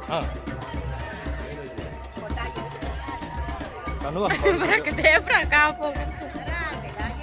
Ah. Kanuan. Gede pra kapok.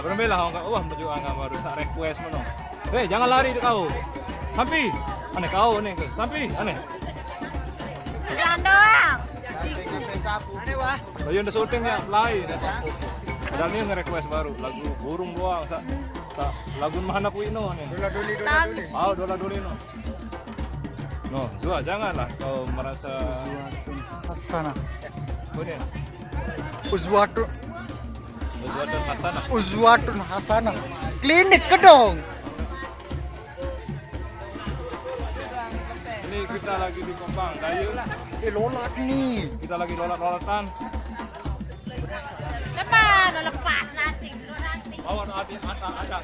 Tapi lah kau wah maju angga baru sak request mono. Hei, jangan lari kau. Sampi. Aneh kau nih, Sampi, aneh. Jangan doang. Aneh wah. Lagi udah syuting ya, lain. Dan ini nge-request baru lagu burung doang, lagu mana puino nih. Dola-doli. Oh, dola-doli no. No, Zua, janganlah kau merasa Hasana. punya. Uzwatun Uzwatun Hasanah. Uzwatun Hasana. Klinik ke dong. Ini kita lagi di Kompang, Dayu. Lolat nih. Kita lagi lolat-lolatan. Depan, lepas nanti. Bawa ada.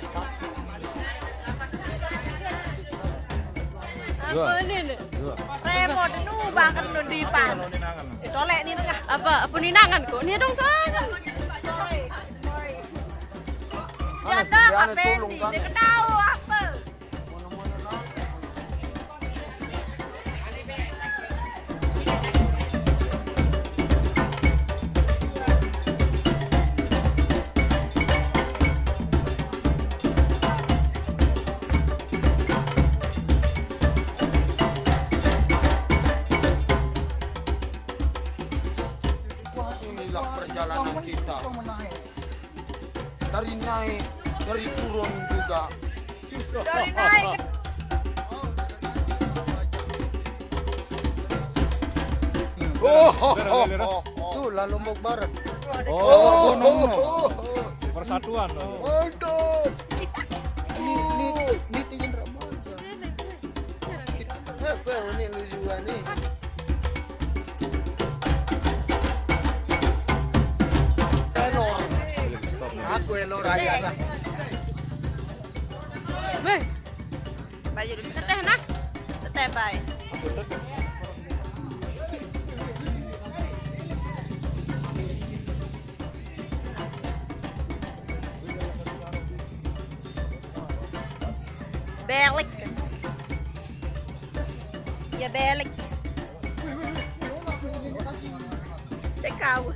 Apa ini? Zua. Remote nu bahkan nu di pan. Tolek ni tengah. Apa ninangan kok? Ni dong tangan. Sorry. Ya dah apa ni? Dia tahu apa. Inilah perjalanan kita. Dari naik, dari turun juga. Dari naik. Tuh lah Lombok Barat. Oh, persatuan. Aduh. Ini tingin rambut. Apa ini lucuan nih? Elor. Aku elor raya. Weh. Baju dulu teteh nah. Teteh baik. Belik. Ya belik. Cek kau.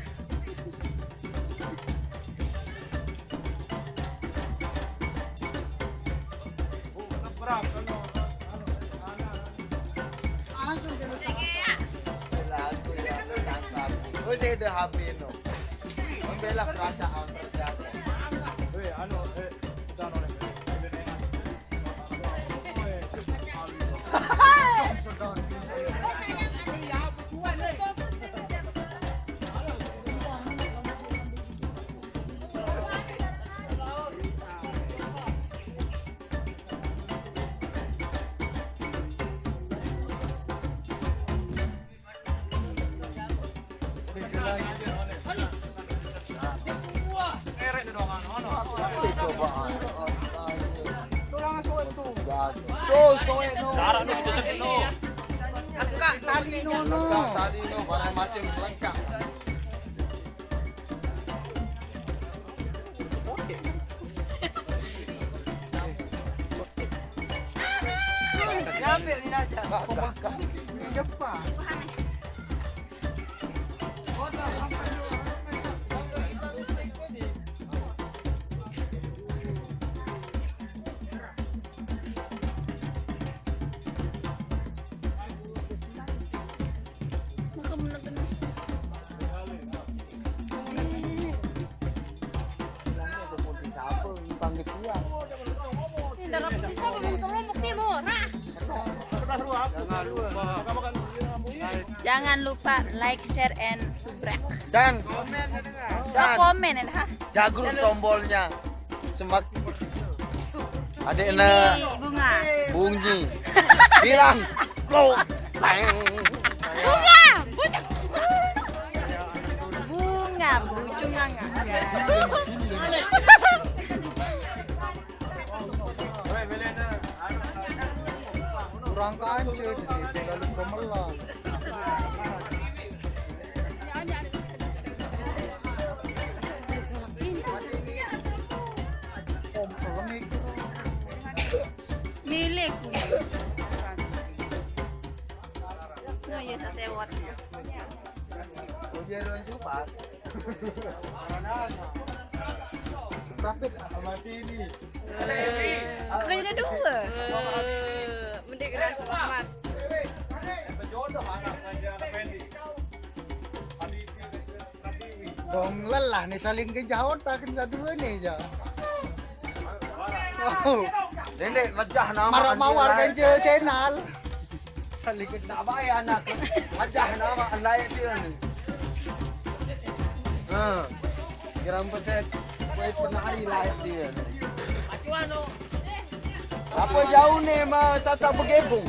Oh, saya udah habis no. Membela perasaan terjadi. Tadi no, barang masih lengkap. Jangan lupa like, share, and subscribe. Dan Komen ya. jagur tombolnya semakin ada Bunga. bunyi bilang lo Bunga. Bunga. Bucung angga. Kurang kancil ini tinggal pemelang. Milik. No, ya meron supat. Rapid mati ini. Kena dua. Mendek kena selamat. Berjodoh anak aja Fendi. Dong lelah nih saling kejauhan tak kena dua nih aja. Oh, Nenek lejah nama. marah mawar kan je senal. Saling kena. Tak baik anak. Lejah nama lain dia ni. Kira peset. Kue penari lain dia. Apa jauh ni mah sasa bergebung.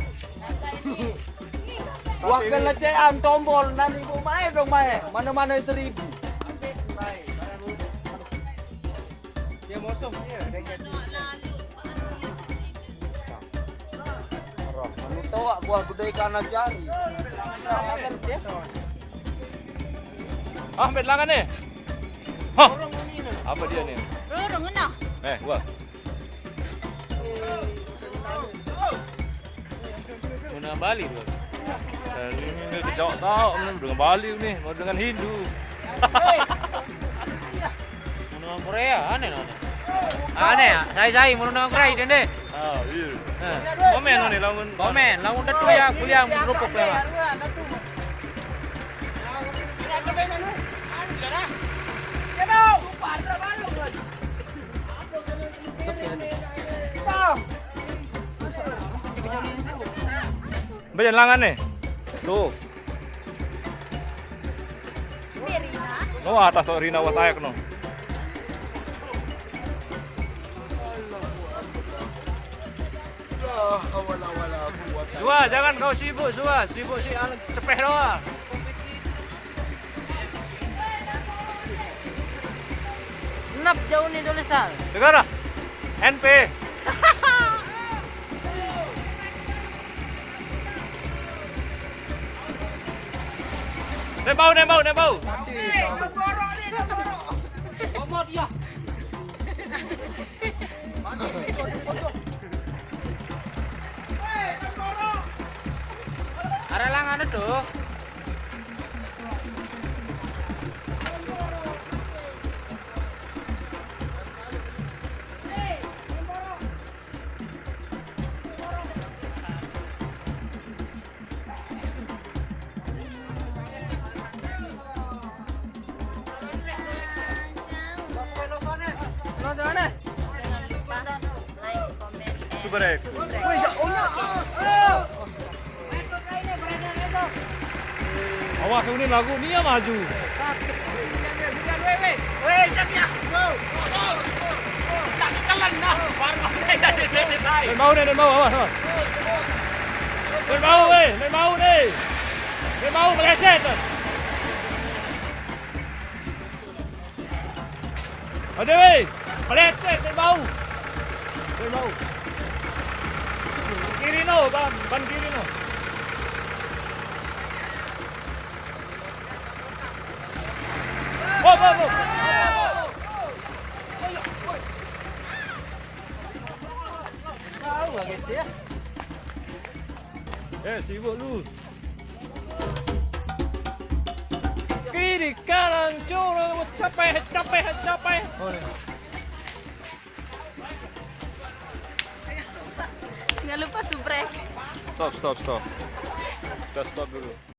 Wakil lecehan tombol nanti ibu main dong main. Mana-mana 1,000. Dia mosong dia. Anu tahu buah gudai kanan jari. Ahmed langan ni. Hah. Apa dia ni? Rorong kena. Wah. Mana Bali tu? Ini kejauh tahu dengan Bali ni, mau dengan Hindu. Menurut Korea aneh aneh. Aneh ya, saya menurut Korea dia deh. Ah, iya. Komen ni lawan. Komen, lamun datu ya kuliah merupuk lewat. Bayan langan ni. Tu. Rina. No atas tu Rina watayak no. Zua, jangan kau sibuk Zua, sibuk si cepeh doa. Nap jauh ni tulisan. Dengar ah. NP. Nembau. Ada langan itu. Jangan lupa like, komen, Super X. Weh, Awas ni lagu ni yang maju. Lên mau awas. Lên mau meleset. Ada weh, meleset lên mau. Kiri no, ban kiri no. Oh. Sibuk lu. Kiri kanan curang capek. Jangan lupa subrek. Stop. Kita stop dulu.